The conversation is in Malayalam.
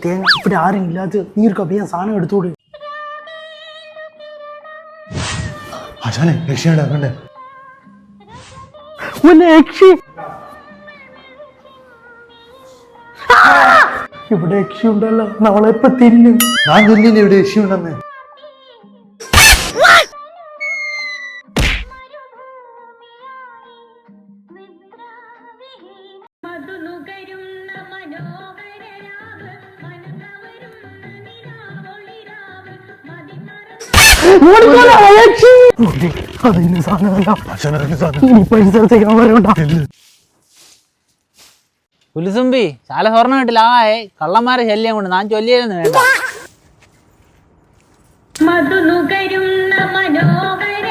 തേങ്ങ ഇവിടെ ആരും ഇല്ലാതെ നീർക്കപ്പ ഞാൻ സാധനം എടുത്തോട്. ആശാനെ രക്ഷയുടെ കണ്ടേ ഇവിടെ യക്ഷി ഉണ്ടല്ലോ, നമ്മളെപ്പ തിന്നും. ഞാൻ ചൊല്ലിയില്ലേ ഇവിടെ യക്ഷി ഉണ്ടെന്ന്. പുലിസുമ്പി ശാല സ്വർണ്ണം കിട്ടില്ല. കള്ളന്മാരെ ശല്യം കൊണ്ട് ഞാൻ ചൊല്ലിയെന്ന് വേണ്ട. മധുനുകരുന്ന മനോഹര